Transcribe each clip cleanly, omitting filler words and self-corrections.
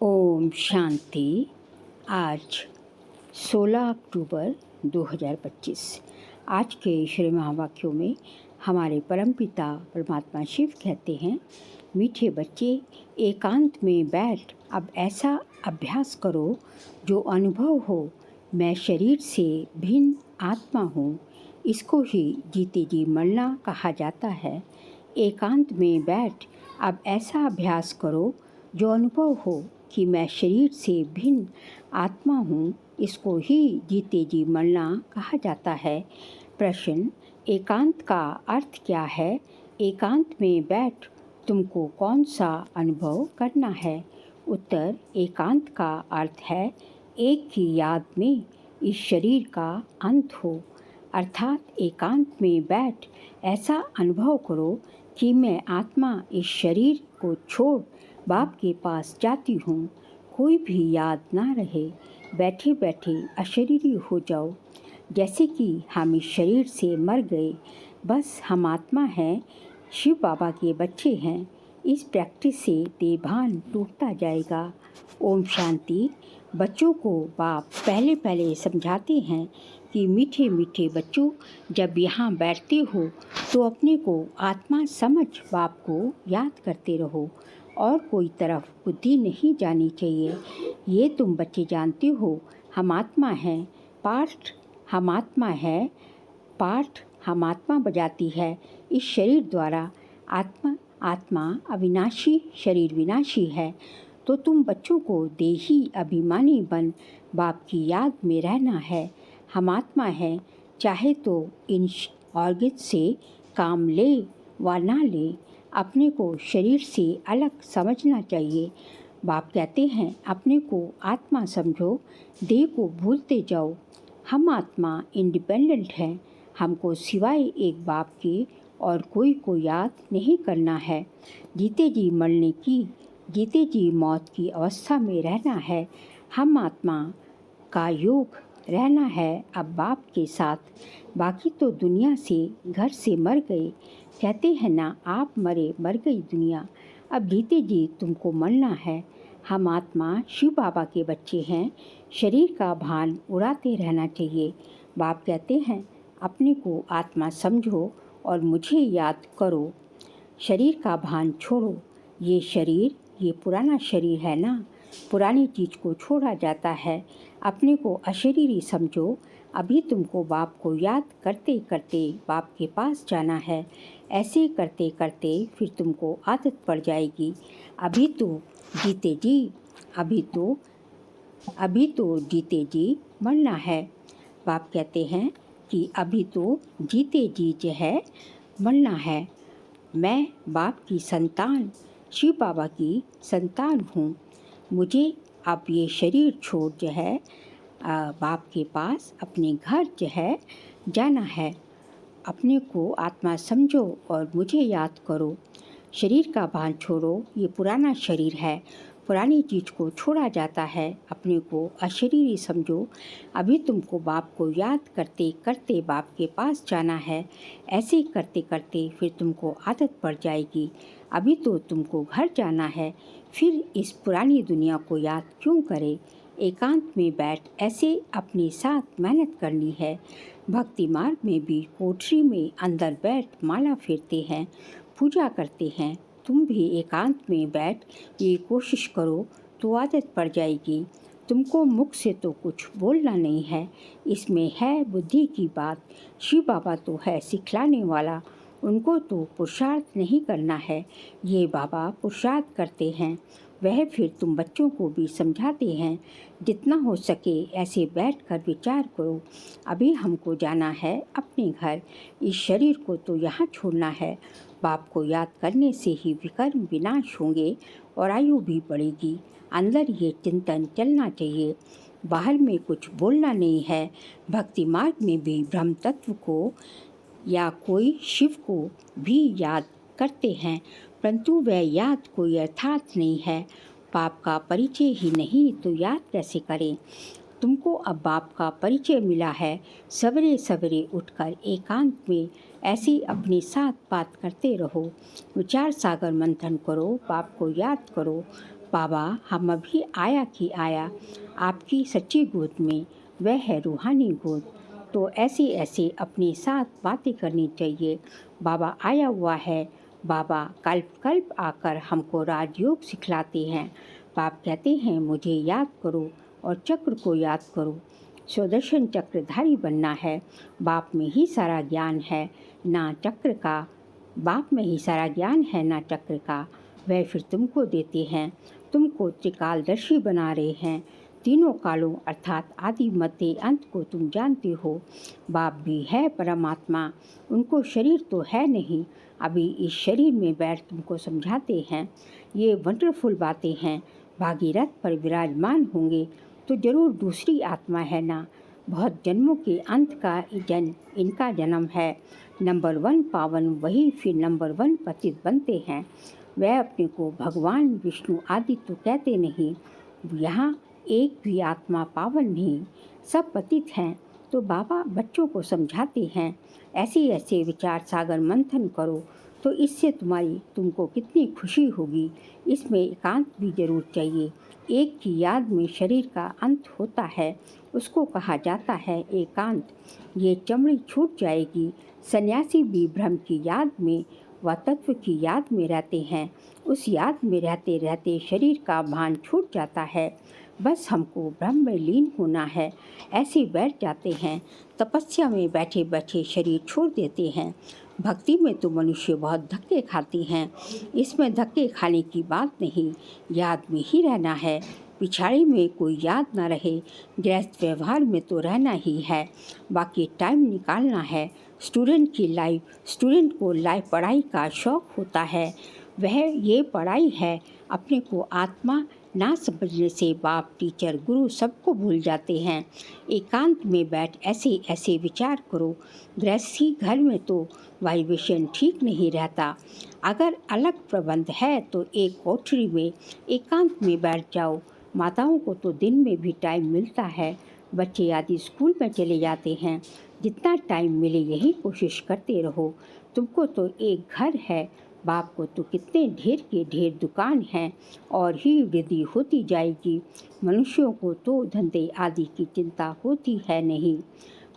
ओम शांति। आज 16 अक्टूबर 2025। आज के श्री महावाक्यों में हमारे परमपिता परमात्मा शिव कहते हैं, मीठे बच्चे, एकांत में बैठ अब ऐसा अभ्यास करो जो अनुभव हो मैं शरीर से भिन्न आत्मा हूँ। इसको ही जीते जी मरना कहा जाता है। एकांत में बैठ अब ऐसा अभ्यास करो जो अनुभव हो कि मैं शरीर से भिन्न आत्मा हूँ। इसको ही जीते जी मरना कहा जाता है। प्रश्न: एकांत का अर्थ क्या है? एकांत में बैठ तुमको कौन सा अनुभव करना है? उत्तर: एकांत का अर्थ है एक की याद में इस शरीर का अंत हो। अर्थात एकांत में बैठ ऐसा अनुभव करो कि मैं आत्मा इस शरीर को छोड़ बाप के पास जाती हूँ। कोई भी याद ना रहे, बैठे बैठे अशरीरी हो जाओ, जैसे कि हम इस शरीर से मर गए। बस हम आत्मा हैं, शिव बाबा के बच्चे हैं। इस प्रैक्टिस से देभान टूटता जाएगा। ओम शांति। बच्चों को बाप पहले पहले समझाते हैं कि मीठे मीठे बच्चों, जब यहाँ बैठते हो तो अपने को आत्मा समझ बाप को याद करते रहो और कोई तरफ बुद्धि नहीं जानी चाहिए। ये तुम बच्चे जानते हो, हम आत्मा हैं। पाठ हम आत्मा है, पाठ हम आत्मा बजाती है इस शरीर द्वारा। आत्मा अविनाशी, शरीर विनाशी है। तो तुम बच्चों को देही अभिमानी बन बाप की याद में रहना है। हम आत्मा हैं, चाहे तो इन ऑर्गन से काम ले व ना ले, अपने को शरीर से अलग समझना चाहिए। बाप कहते हैं, अपने को आत्मा समझो, देह को भूलते जाओ। हम आत्मा इंडिपेंडेंट हैं। हमको सिवाय एक बाप के और कोई को याद नहीं करना है। जीते जी मरने की, जीते जी मौत की अवस्था में रहना है। हम आत्मा का योग रहना है अब बाप के साथ। बाकी तो दुनिया से, घर से मर गए। कहते हैं ना, आप मरे मर गई दुनिया। अब जीते जी तुमको मरना है। हम आत्मा शिव बाबा के बच्चे हैं। शरीर का भान उड़ाते रहना चाहिए। बाप कहते हैं, अपने को आत्मा समझो और मुझे याद करो। शरीर का भान छोड़ो। ये शरीर, ये पुराना शरीर है ना, पुरानी चीज़ को छोड़ा जाता है। अपने को अशरीरी समझो। अभी तुमको बाप को याद करते करते बाप के पास जाना है। ऐसे करते करते फिर तुमको आदत पड़ जाएगी। अभी तो जीते जी, अभी तो जीते जी मरना है। बाप कहते हैं कि अभी तो जीते जी जो है मरना है। मैं बाप की संतान, शिव बाबा की संतान हूँ। मुझे अब ये शरीर छोड़ जो है बाप के पास अपने घर जो है जाना है। अपने को आत्मा समझो और मुझे याद करो। शरीर का भान छोड़ो। ये पुराना शरीर है, पुरानी चीज़ को छोड़ा जाता है। अपने को अशरीरी समझो। अभी तुमको बाप को याद करते करते बाप के पास जाना है। ऐसे करते करते फिर तुमको आदत पड़ जाएगी। अभी तो तुमको घर जाना है, फिर इस पुरानी दुनिया को याद क्यों करे? एकांत में बैठ ऐसे अपने साथ मेहनत करनी है। भक्ति मार्ग में भी कोठरी में अंदर बैठ माला फेरते हैं, पूजा करते हैं। तुम भी एकांत में बैठ ये कोशिश करो तो आदत पड़ जाएगी। तुमको मुख से तो कुछ बोलना नहीं है, इसमें है बुद्धि की बात। शिव बाबा तो है सिखलाने वाला, उनको तो पुरुषार्थ नहीं करना है। ये बाबा पुरुषार्थ करते हैं, वह फिर तुम बच्चों को भी समझाते हैं। जितना हो सके ऐसे बैठकर विचार करो। अभी हमको जाना है अपने घर, इस शरीर को तो यहाँ छोड़ना है। बाप को याद करने से ही विकर्म विनाश होंगे और आयु भी बढ़ेगी। अंदर ये चिंतन चलना चाहिए, बाहर में कुछ बोलना नहीं है। भक्ति मार्ग में भी ब्रह्म तत्व को या कोई शिव को भी याद करते हैं, परंतु वह याद कोई अर्थात नहीं है। बाप का परिचय ही नहीं तो याद कैसे करें? तुमको अब बाप का परिचय मिला है। सवेरे सवेरे उठकर एकांत में ऐसे अपने साथ बात करते रहो। विचार सागर मंथन करो, बाप को याद करो। बाबा हम अभी आया कि आया आपकी सच्ची गोद में, वह है रूहानी गोद। तो ऐसे ऐसे अपने साथ बातें करनी चाहिए। बाबा आया हुआ है। बाबा कल्प कल्प आकर हमको राजयोग सिखलाते हैं। बाप कहते हैं मुझे याद करो और चक्र को याद करो। सुदर्शन चक्रधारी बनना है। बाप में ही सारा ज्ञान है, ना चक्र का। बाप में ही सारा ज्ञान है, ना चक्र का। वह फिर तुमको देते हैं। तुमको त्रिकालदर्शी बना रहे हैं। तीनों कालों अर्थात आदि मध्य अंत को तुम जानते हो। बाप भी है परमात्मा, उनको शरीर तो है नहीं। अभी इस शरीर में बैठ तुमको समझाते हैं। ये वंडरफुल बातें हैं। भागीरथ पर विराजमान होंगे तो जरूर दूसरी आत्मा है ना। बहुत जन्मों के अंत का इनका जन्म है। नंबर 1 पावन वही फिर नंबर 1 पतित बनते हैं। वह अपने को भगवान विष्णु आदि तो कहते नहीं। यहाँ एक भी आत्मा पावन नहीं, सब पतित हैं। तो बाबा बच्चों को समझाते हैं ऐसे ऐसे विचार सागर मंथन करो तो इससे तुमको कितनी खुशी होगी। इसमें एकांत भी जरूर चाहिए। एक की याद में शरीर का अंत होता है, उसको कहा जाता है एकांत। ये चमड़ी छूट जाएगी। सन्यासी भी ब्रह्म की याद में व तत्व की याद में रहते हैं। उस याद में रहते रहते शरीर का भान छूट जाता है। बस हमको ब्रह्म में लीन होना है, ऐसे बैठ जाते हैं। तपस्या में बैठे बैठे शरीर छोड़ देते हैं। भक्ति में तो मनुष्य बहुत धक्के खाती हैं। इसमें धक्के खाने की बात नहीं, याद में ही रहना है। पिछाड़ी में कोई याद ना रहे। गृहस्थ व्यवहार में तो रहना ही है, बाकी टाइम निकालना है। स्टूडेंट को लाइफ पढ़ाई का शौक़ होता है। वह ये पढ़ाई है। अपने को आत्मा ना समझने से बाप टीचर गुरु सबको भूल जाते हैं। एकांत में बैठ ऐसे ऐसे विचार करो। गृहस्थी घर में तो वाइब्रेशन ठीक नहीं रहता। अगर अलग प्रबंध है तो एक कोठरी में एकांत में बैठ जाओ। माताओं को तो दिन में भी टाइम मिलता है। बच्चे आदि स्कूल में चले जाते हैं। जितना टाइम मिले यही कोशिश करते रहो। तुमको तो एक घर है, बाप को तो कितने ढेर के ढेर दुकान हैं और ही वृद्धि होती जाएगी। मनुष्यों को तो धंधे आदि की चिंता होती है नहीं।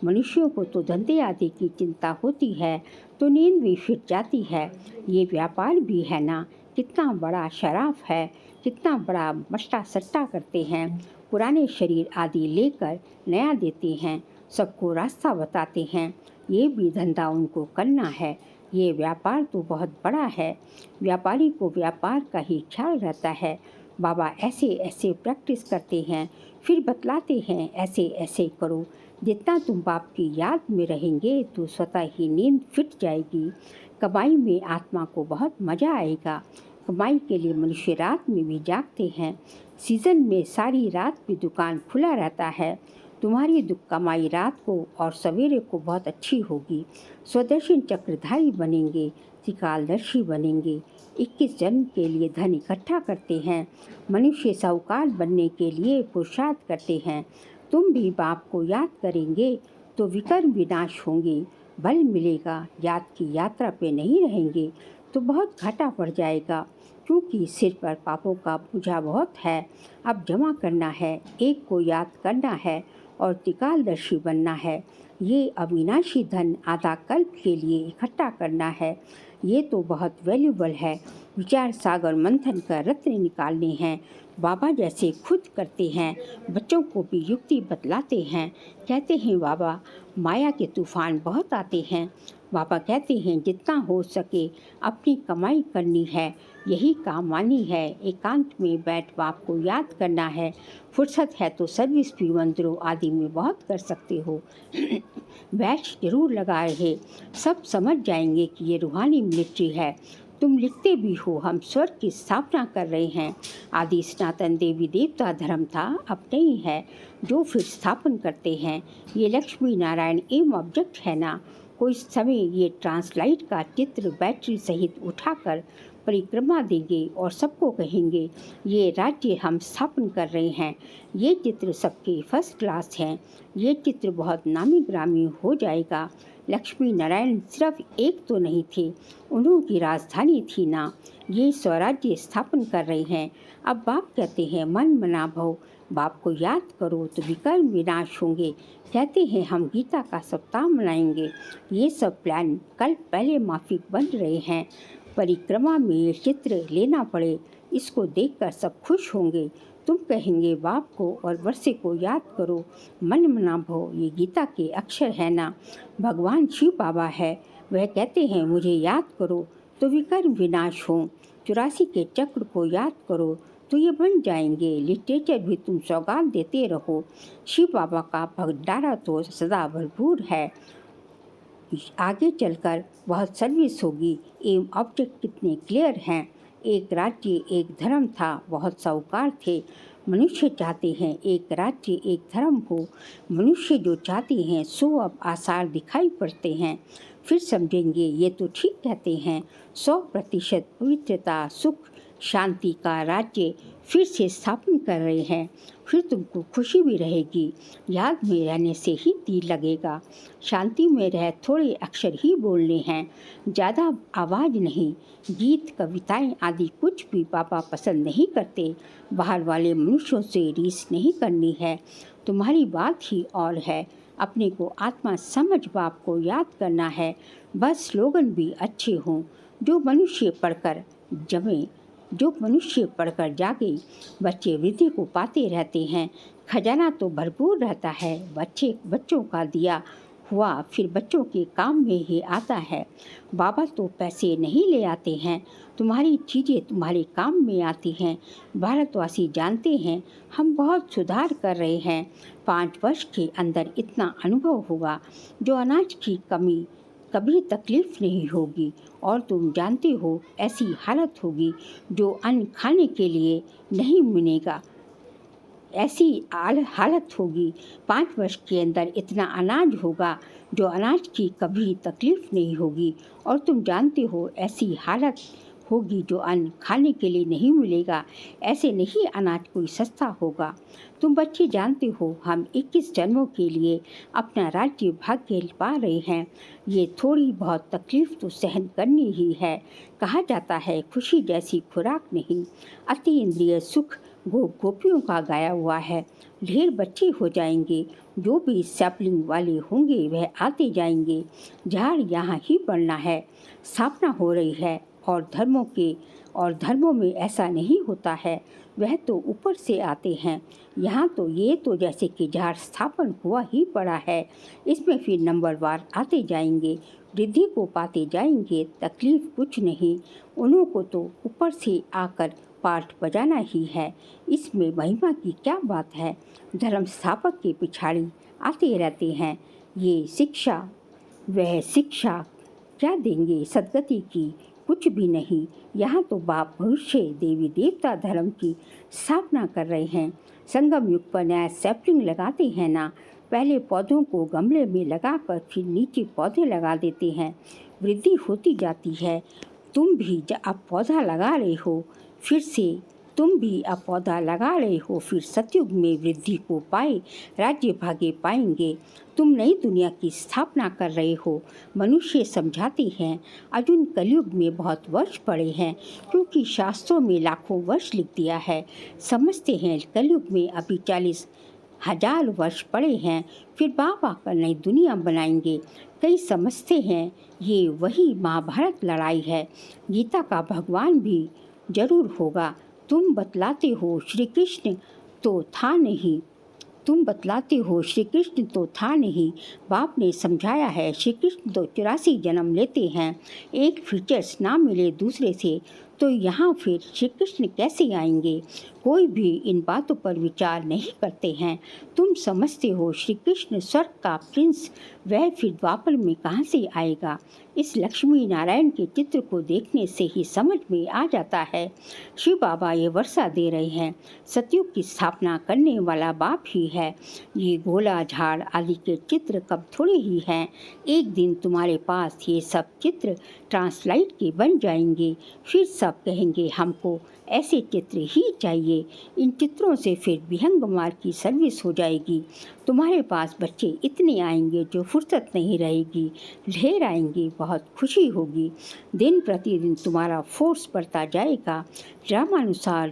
मनुष्यों को तो धंधे आदि की चिंता होती है तो नींद भी फिट जाती है। ये व्यापार भी है ना, कितना बड़ा शराफ है, कितना बड़ा मट्टा सट्टा करते हैं। पुराने शरीर आदि लेकर नया देते हैं, सबको रास्ता बताते हैं। ये भी धंधा उनको करना है। ये व्यापार तो बहुत बड़ा है। व्यापारी को व्यापार का ही ख्याल रहता है। बाबा ऐसे ऐसे प्रैक्टिस करते हैं, फिर बतलाते हैं ऐसे ऐसे करो। जितना तुम बाप की याद में रहेंगे तो स्वतः ही नींद फिट जाएगी। कमाई में आत्मा को बहुत मज़ा आएगा। कमाई के लिए मनुष्य रात में भी जागते हैं। सीज़न में सारी रात भी दुकान खुला रहता है। तुम्हारी कमाई रात को और सवेरे को बहुत अच्छी होगी। स्वदर्शन चक्रधारी बनेंगे, त्रिकालदर्शी बनेंगे। 21 जन्म के लिए धन इकट्ठा करते हैं। मनुष्य साहूकार बनने के लिए पुरुषार्थ करते हैं। तुम भी बाप को याद करेंगे तो विकर्म विनाश होंगे, बल मिलेगा। याद की यात्रा पे नहीं रहेंगे तो बहुत घाटा पड़ जाएगा, क्योंकि सिर पर पापों का बोझा बहुत है। अब जमा करना है, एक को याद करना है और त्रिकालदर्शी बनना है। ये अविनाशी धन आधा कल्प के लिए इकट्ठा करना है। ये तो बहुत वैल्यूबल है। विचार सागर मंथन कर रत्न निकालने हैं। बाबा जैसे खुद करते हैं, बच्चों को भी युक्ति बतलाते हैं। कहते हैं बाबा माया के तूफान बहुत आते हैं। बाबा कहते हैं जितना हो सके अपनी कमाई करनी है, यही काम आनी है। एकांत में बैठ बाप को याद करना है। फुर्सत है तो सर्विस भी मंदिरों आदि में बहुत कर सकते हो। बैच जरूर लगा रहे, सब समझ जाएंगे कि ये रूहानी मिलिट्री है। तुम लिखते भी हो हम स्वर्ग की स्थापना कर रहे हैं। आदि सनातन देवी देवता धर्म था, अब नहीं है, जो फिर स्थापन करते हैं। ये लक्ष्मी नारायण एवं ऑब्जेक्ट है ना। कोई समय ये ट्रांसलाइट का चित्र बैटरी सहित उठाकर परिक्रमा देंगे और सबको कहेंगे ये राज्य हम स्थापन कर रहे हैं। ये चित्र सबके फर्स्ट क्लास हैं। ये चित्र बहुत नामी ग्रामी हो जाएगा। लक्ष्मी नारायण सिर्फ एक तो नहीं थे, उन्होंने राजधानी थी ना। ये स्वराज्य स्थापन कर रहे हैं। अब बाप कहते हैं मन मना भव, बाप को याद करो तो विकर्म विनाश होंगे। कहते हैं हम गीता का सप्ताह मनाएंगे। ये सब प्लान कल पहले माफिक बन रहे हैं। परिक्रमा में ये चित्र लेना पड़े, इसको देखकर सब खुश होंगे। तुम कहेंगे बाप को और वर्षे को याद करो, मन मना भव, ये गीता के अक्षर है ना। भगवान शिव बाबा है, वह कहते हैं मुझे याद करो तो विकर्म विनाश हो। 84 के चक्र को याद करो तो ये बन जाएंगे। लिटरेचर भी तुम सौगात देते रहो। शिव बाबा का भंडारा तो सदा भरपूर है, आगे चलकर बहुत सर्विस होगी। एम ऑब्जेक्ट कितने क्लियर हैं। एक राज्य एक धर्म था, बहुत साहूकार थे। मनुष्य चाहते हैं एक राज्य एक धर्म हो। मनुष्य जो चाहते हैं सो अब आसार दिखाई पड़ते हैं। फिर समझेंगे ये तो ठीक कहते हैं। 100% पवित्रता सुख शांति का राज्य फिर से स्थापन कर रहे हैं। फिर तुमको खुशी भी रहेगी। याद में रहने से ही दिल लगेगा। शांति में रह थोड़े अक्षर ही बोलने हैं, ज़्यादा आवाज़ नहीं। गीत कविताएं आदि कुछ भी पापा पसंद नहीं करते। बाहर वाले मनुष्यों से रीस नहीं करनी है। तुम्हारी बात ही और है। अपने को आत्मा समझ बाप को याद करना है। बस स्लोगन भी अच्छे हों। जो मनुष्य पढ़कर जागे, बच्चे विद्या को पाते रहते हैं। खजाना तो भरपूर रहता है। बच्चों का दिया हुआ फिर बच्चों के काम में ही आता है। बाबा तो पैसे नहीं ले आते हैं, तुम्हारी चीज़ें तुम्हारे काम में आती हैं। भारतवासी जानते हैं हम बहुत सुधार कर रहे हैं। 5 वर्ष के अंदर इतना अनुभव होगा जो अनाज की कमी कभी तकलीफ नहीं होगी। और तुम जानते हो ऐसी हालत होगी जो अन्न खाने के लिए नहीं मिलेगा। ऐसी हालत होगी 5 वर्ष के अंदर इतना अनाज होगा जो अनाज की कभी तकलीफ नहीं होगी। और तुम जानते हो ऐसी हालत होगी जो अन्न खाने के लिए नहीं मिलेगा। ऐसे नहीं अनाज कोई सस्ता होगा। तुम बच्चे जानते हो हम 21 जन्मों के लिए अपना राज्य भाग्य पा रहे हैं। ये थोड़ी बहुत तकलीफ तो सहन करनी ही है। कहा जाता है खुशी जैसी खुराक नहीं। अति इंद्रिय सुख गोपियों का गाया हुआ है। ढेर बच्चे हो जाएंगे। जो भी सैपलिंग वाले होंगे वह आते जाएंगे। झाड़ यहाँ ही बढ़ना है। स्थापना हो रही है। और धर्मों में ऐसा नहीं होता है। वह तो ऊपर से आते हैं। यहाँ तो ये तो जैसे कि झाड़ स्थापन हुआ ही पड़ा है। इसमें फिर नंबरवार आते जाएंगे, वृद्धि को पाते जाएंगे। तकलीफ कुछ नहीं। उन्हों को तो ऊपर से आकर पाठ बजाना ही है। इसमें महिमा की क्या बात है। धर्म स्थापक के पिछाड़ी आते रहते हैं। ये शिक्षा वह शिक्षा क्या देंगे सदगति की, कुछ भी नहीं। यहाँ तो बाप भविष्य देवी देवता धर्म की स्थापना कर रहे हैं। संगम युग पर नया सैपलिंग लगाते हैं ना। पहले पौधों को गमले में लगाकर फिर नीचे पौधे लगा देते हैं। वृद्धि होती जाती है। तुम भी अब पौधा लगा रहे हो, फिर सतयुग में वृद्धि को पाए राज्य भाग्य पाएंगे। तुम नई दुनिया की स्थापना कर रहे हो। मनुष्य समझाते हैं अर्जुन कलयुग में बहुत वर्ष पड़े हैं, क्योंकि शास्त्रों में लाखों वर्ष लिख दिया है। समझते हैं कलयुग में अभी 40,000 वर्ष पड़े हैं, फिर बाप आकर नई दुनिया बनाएंगे। कई समझते हैं ये वही महाभारत लड़ाई है। गीता का भगवान भी जरूर होगा। तुम बतलाते हो श्री कृष्ण तो था नहीं। बाप ने समझाया है श्री कृष्ण तो 84 जन्म लेते हैं। एक फीचर्स ना मिले दूसरे से तो यहाँ फिर श्री कृष्ण कैसे आएंगे। कोई भी इन बातों पर विचार नहीं करते हैं। तुम समझते हो श्री कृष्ण स्वर्ग का प्रिंस, वह फिर द्वापर में कहाँ से आएगा। इस लक्ष्मी नारायण के चित्र को देखने से ही समझ में आ जाता है। शिव बाबा ये वर्षा दे रहे हैं। सतयुग की स्थापना करने वाला बाप ही है। ये गोला झाड़ आदि के चित्र कब थोड़े ही हैं। एक दिन तुम्हारे पास ये सब चित्र ट्रांसलाइट के बन जाएंगे। फिर सब सब कहेंगे हमको ऐसे चित्र ही चाहिए, इन चित्रों से फिर विहंगमार की सर्विस हो जाएगी। तुम्हारे पास बच्चे इतने आएंगे जो फुर्सत नहीं रहेगी, ढेर आएंगे, बहुत खुशी होगी। दिन प्रतिदिन तुम्हारा फोर्स बढ़ता जाएगा। ड्रामानुसार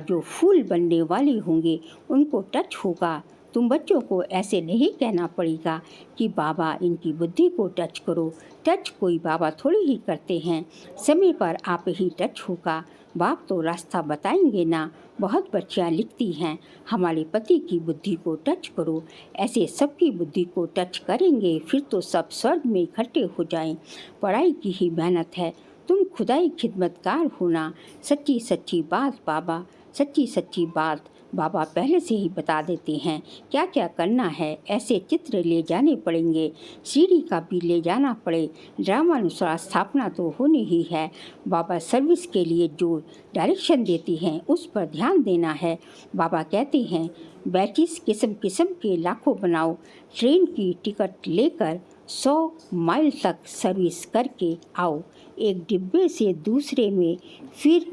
जो फूल बनने वाले होंगे उनको टच होगा। तुम बच्चों को ऐसे नहीं कहना पड़ेगा कि बाबा इनकी बुद्धि को टच करो। टच कोई बाबा थोड़ी ही करते हैं, समय पर आप ही टच होगा। बाप तो रास्ता बताएंगे ना। बहुत बच्चियाँ लिखती हैं, हमारे पति की बुद्धि को टच करो। ऐसे सबकी बुद्धि को टच करेंगे फिर तो सब स्वर्ग में इकट्ठे हो जाएं। पढ़ाई की ही मेहनत है, तुम खुदाई खिदमतकार होना। सच्ची सच्ची बात बाबा, सच्ची सच्ची बात बाबा पहले से ही बता देते हैं क्या क्या करना है। ऐसे चित्र ले जाने पड़ेंगे, सीढ़ी का भी ले जाना पड़े। ड्रामानुसार स्थापना तो होनी ही है। बाबा सर्विस के लिए जो डायरेक्शन देती हैं उस पर ध्यान देना है। बाबा कहते हैं बैचिस किस्म किस्म के लाखों बनाओ। ट्रेन की टिकट लेकर 100 माइल तक सर्विस करके आओ। एक डिब्बे से दूसरे में फिर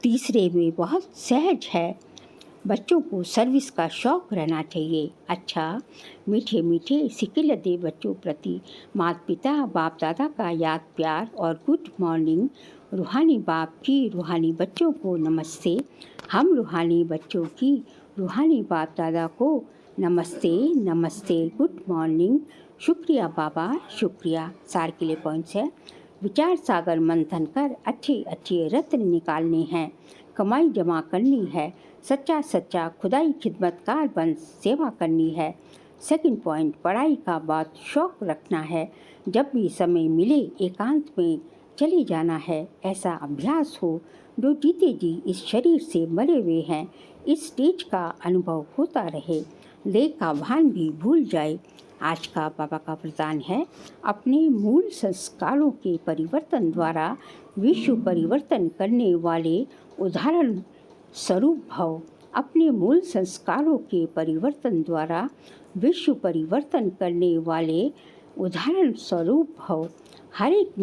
तीसरे में बहुत सहज है। बच्चों को सर्विस का शौक़ रहना चाहिए। अच्छा, मीठे मीठे सिक्के लदे बच्चों प्रति माता पिता बाप दादा का याद प्यार और गुड मॉर्निंग। रूहानी बाप की रूहानी बच्चों को नमस्ते। हम रूहानी बच्चों की रूहानी बाप दादा को नमस्ते नमस्ते, गुड मॉर्निंग। शुक्रिया बाबा, शुक्रिया। सार के लिए पॉइंट्स है। विचार सागर मंथन कर अच्छे अच्छे रत्न निकालने हैं। कमाई जमा करनी है, सच्चा सच्चा खुदाई खिदमतकार बन सेवा करनी है। सेकंड पॉइंट, पढ़ाई का बहुत शौक़ रखना है। जब भी समय मिले एकांत में चले जाना है। ऐसा अभ्यास हो जो जीते जी इस शरीर से मरे हुए हैं, इस स्टेज का अनुभव होता रहे, देह का भान भी भूल जाए। आज का बाबा का वरदान है, अपने मूल संस्कारों के परिवर्तन द्वारा विश्व परिवर्तन करने वाले उदाहरण स्वरूप भव। अपने मूल संस्कारों के परिवर्तन द्वारा विश्व परिवर्तन करने वाले उदाहरण स्वरूप भव। हर एक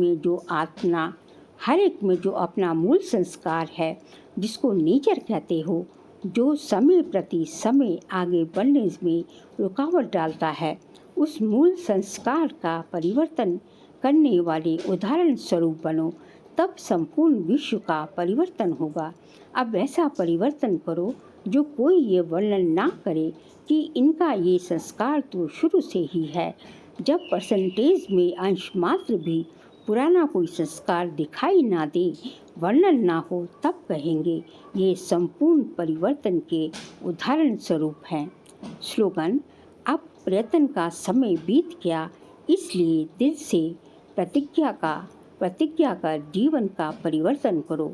में जो अपना मूल संस्कार है, जिसको नेचर कहते हो, जो समय प्रति समय आगे बढ़ने में रुकावट डालता है, उस मूल संस्कार का परिवर्तन करने वाले उदाहरण स्वरूप बनो। तब संपूर्ण विश्व का परिवर्तन होगा। अब ऐसा परिवर्तन करो जो कोई ये वर्णन ना करे कि इनका ये संस्कार तो शुरू से ही है। जब परसेंटेज में अंश मात्र भी पुराना कोई संस्कार दिखाई ना दे, वर्णन ना हो, तब कहेंगे ये संपूर्ण परिवर्तन के उदाहरण स्वरूप हैं। स्लोगन, अब प्रयत्न का समय बीत गया, इसलिए दिल से प्रतिज्ञा कर जीवन का परिवर्तन करो।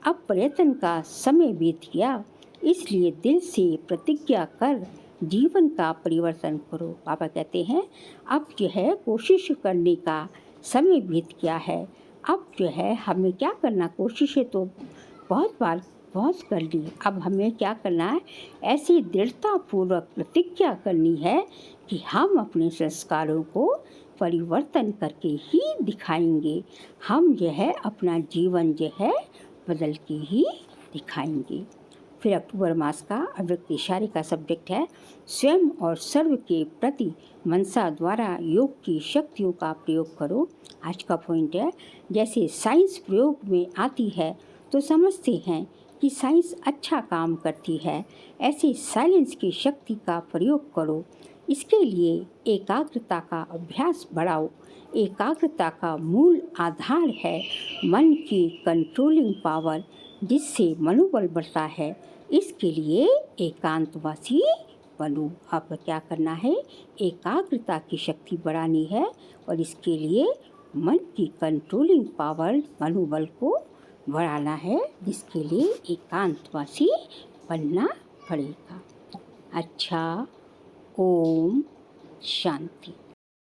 अब प्रयत्न का समय बीत गया, इसलिए दिल से प्रतिज्ञा कर जीवन का परिवर्तन करो। बाबा कहते हैं अब जो है कोशिश करने का समय बीत गया है। अब जो है हमें क्या करना, कोशिशें तो बहुत कर ली, अब हमें क्या करना है, ऐसी दृढ़तापूर्वक प्रतिज्ञा करनी है कि हम अपने संस्कारों को परिवर्तन करके ही दिखाएंगे। हम जो है अपना जीवन जो है बदल के ही दिखाएंगे। फिर अक्टूबर मास का अव्यक्त इशारे का सब्जेक्ट है, स्वयं और सर्व के प्रति मनसा द्वारा योग की शक्तियों का प्रयोग करो। आज का पॉइंट है, जैसे साइंस प्रयोग में आती है तो समझते हैं कि साइंस अच्छा काम करती है, ऐसे साइलेंस की शक्ति का प्रयोग करो। इसके लिए एकाग्रता का अभ्यास बढ़ाओ। एकाग्रता का मूल आधार है मन की कंट्रोलिंग पावर, जिससे मनोबल बढ़ता है। इसके लिए एकांतवासी बनो। अब क्या करना है, एकाग्रता की शक्ति बढ़ानी है और इसके लिए मन की कंट्रोलिंग पावर, मनोबल को बढ़ाना है, जिसके लिए एकांतवासी बनना पड़ेगा। अच्छा, ओम शांति।